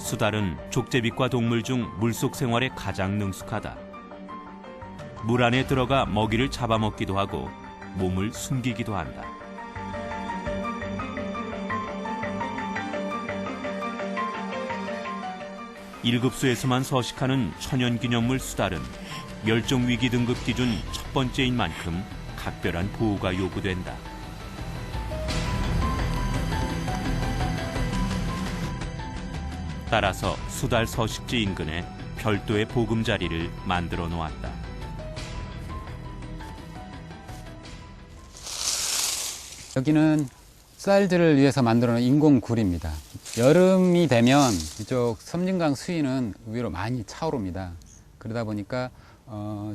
수달은 족제비과 동물 중 물속 생활에 가장 능숙하다. 물 안에 들어가 먹이를 잡아먹기도 하고 몸을 숨기기도 한다. 일급수에서만 서식하는 천연기념물 수달은 멸종위기 등급 기준 첫 번째인 만큼 각별한 보호가 요구된다. 따라서 수달 서식지 인근에 별도의 보금자리를 만들어 놓았다. 여기는 수달들을 위해서 만들어 놓은 인공굴입니다. 여름이 되면 이쪽 섬진강 수위는 의외로 많이 차오릅니다. 그러다 보니까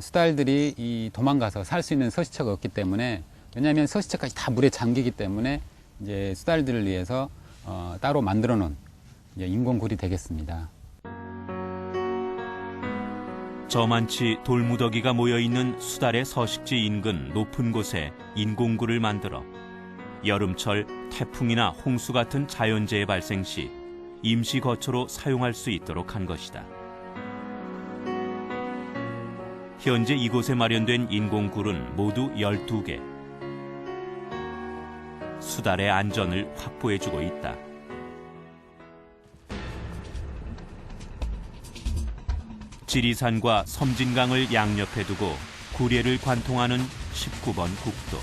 수달들이 이 도망가서 살 수 있는 서식처가 없기 때문에, 왜냐하면 서식처까지 다 물에 잠기기 때문에 이제 수달들을 위해서 따로 만들어 놓은 인공굴이 되겠습니다. 저만치 돌무더기가 모여있는 수달의 서식지 인근 높은 곳에 인공굴을 만들어 여름철 태풍이나 홍수 같은 자연재해 발생 시 임시 거처로 사용할 수 있도록 한 것이다. 현재 이곳에 마련된 인공굴은 모두 12개. 수달의 안전을 확보해주고 있다. 지리산과 섬진강을 양옆에 두고 구례를 관통하는 19번 국도.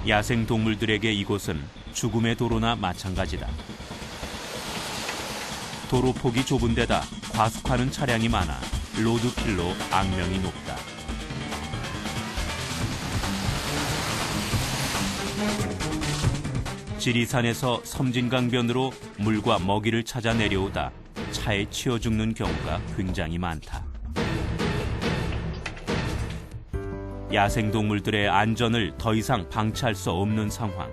야생 동물들에게 이곳은 죽음의 도로나 마찬가지다. 도로 폭이 좁은 데다 과속하는 차량이 많아 로드킬로 악명이 높다. 지리산에서 섬진강변으로 물과 먹이를 찾아 내려오다 차에 치여 죽는 경우가 굉장히 많다. 야생동물들의 안전을 더 이상 방치할 수 없는 상황.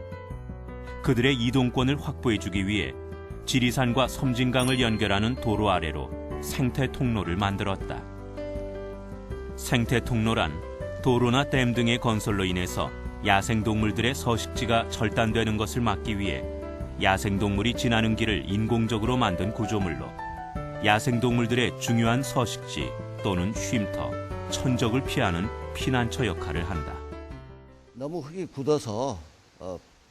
그들의 이동권을 확보해주기 위해 지리산과 섬진강을 연결하는 도로 아래로 생태통로를 만들었다. 생태통로란 도로나 댐 등의 건설로 인해서 야생동물들의 서식지가 절단되는 것을 막기 위해 야생동물이 지나는 길을 인공적으로 만든 구조물로 야생동물들의 중요한 서식지 또는 쉼터, 천적을 피하는 피난처 역할을 한다. 너무 흙이 굳어서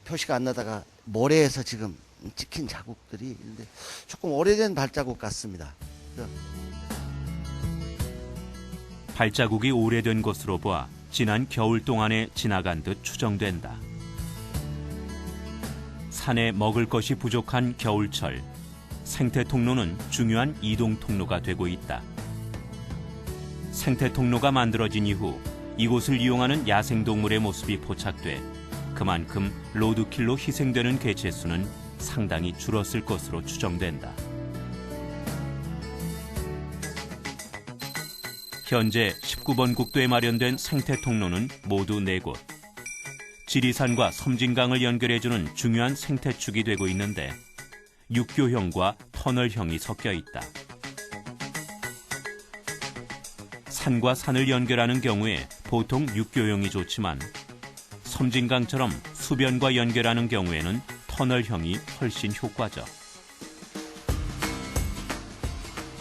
표시가 안 나다가 모래에서 지금 찍힌 자국들이 있는데 조금 오래된 발자국 같습니다. 발자국이 오래된 것으로 보아 지난 겨울 동안에 지나간 듯 추정된다. 산에 먹을 것이 부족한 겨울철, 생태통로는 중요한 이동통로가 되고 있다. 생태통로가 만들어진 이후 이곳을 이용하는 야생동물의 모습이 포착돼 그만큼 로드킬로 희생되는 개체수는 상당히 줄었을 것으로 추정된다. 현재 19번 국도에 마련된 생태통로는 모두 4곳. 지리산과 섬진강을 연결해주는 중요한 생태축이 되고 있는데 육교형과 터널형이 섞여 있다. 산과 산을 연결하는 경우에 보통 육교형이 좋지만 섬진강처럼 수변과 연결하는 경우에는 터널형이 훨씬 효과적.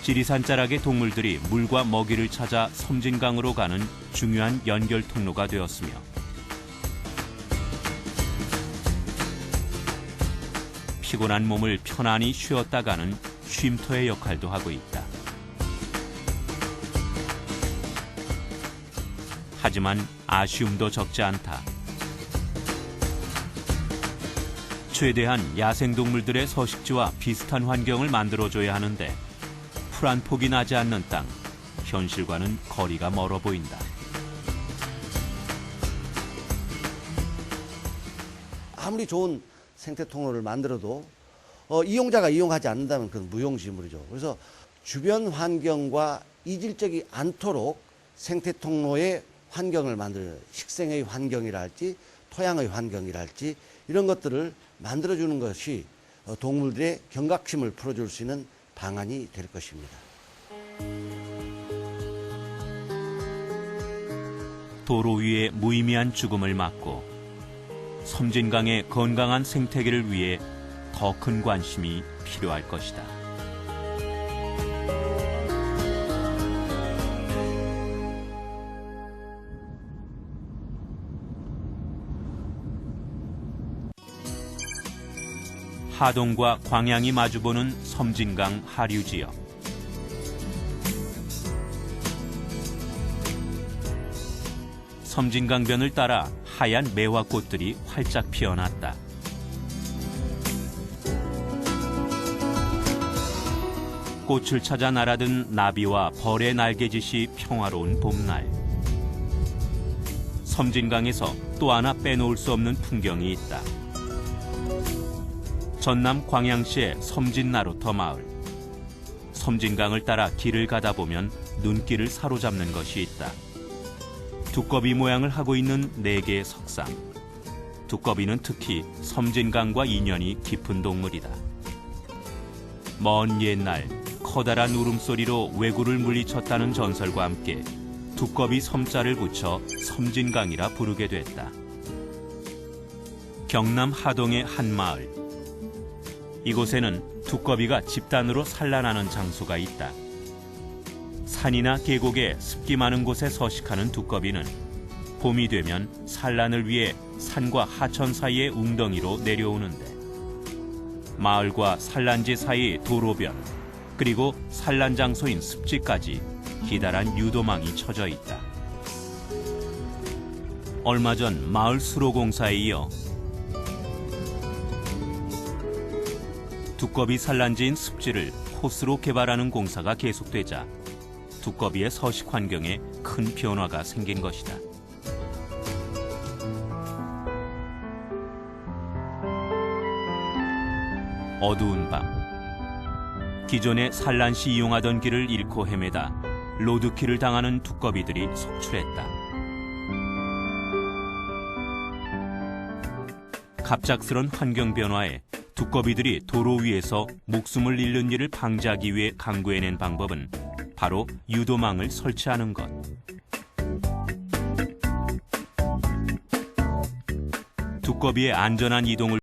지리산 자락의 동물들이 물과 먹이를 찾아 섬진강으로 가는 중요한 연결 통로가 되었으며 피곤한 몸을 편안히 쉬었다 가는 쉼터의 역할도 하고 있다. 하지만 아쉬움도 적지 않다. 최대한 야생동물들의 서식지와 비슷한 환경을 만들어줘야 하는데 풀한 폭이 나지 않는 땅, 현실과는 거리가 멀어 보인다. 아무리 좋은 생태통로를 만들어도 이용자가 이용하지 않는다면 그건 무용지물이죠. 그래서 주변 환경과 이질적이 않도록 생태통로의 환경을 만들어요. 식생의 환경이랄지 토양의 환경이랄지 이런 것들을 만들어주는 것이 동물들의 경각심을 풀어줄 수 있는 방안이 될 것입니다. 도로 위의 무의미한 죽음을 막고 섬진강의 건강한 생태계를 위해 더 큰 관심이 필요할 것이다. 하동과 광양이 마주보는 섬진강 하류 지역. 섬진강변을 따라 하얀 매화꽃들이 활짝 피어났다. 꽃을 찾아 날아든 나비와 벌의 날개짓이 평화로운 봄날. 섬진강에서 또 하나 빼놓을 수 없는 풍경이 있다. 전남 광양시의 섬진나루터 마을. 섬진강을 따라 길을 가다 보면 눈길을 사로잡는 것이 있다. 두꺼비 모양을 하고 있는 4개의 석상. 두꺼비는 특히 섬진강과 인연이 깊은 동물이다. 먼 옛날 커다란 울음소리로 왜구를 물리쳤다는 전설과 함께 두꺼비 섬자를 붙여 섬진강이라 부르게 됐다. 경남 하동의 한 마을. 이곳에는 두꺼비가 집단으로 산란하는 장소가 있다. 산이나 계곡에 습기 많은 곳에 서식하는 두꺼비는 봄이 되면 산란을 위해 산과 하천 사이의 웅덩이로 내려오는데, 마을과 산란지 사이 도로변, 그리고 산란 장소인 습지까지 기다란 유도망이 쳐져 있다. 얼마 전 마을 수로공사에 이어 두꺼비 산란지인 습지를 호수로 개발하는 공사가 계속되자 두꺼비의 서식 환경에 큰 변화가 생긴 것이다. 어두운 밤, 기존에 산란 시 이용하던 길을 잃고 헤매다 로드킬을 당하는 두꺼비들이 속출했다. 갑작스런 환경 변화에 두꺼비들이 도로 위에서 목숨을 잃는 일을 방지하기 위해 강구해낸 방법은 바로 유도망을 설치하는 것. 두꺼비의 안전한 이동을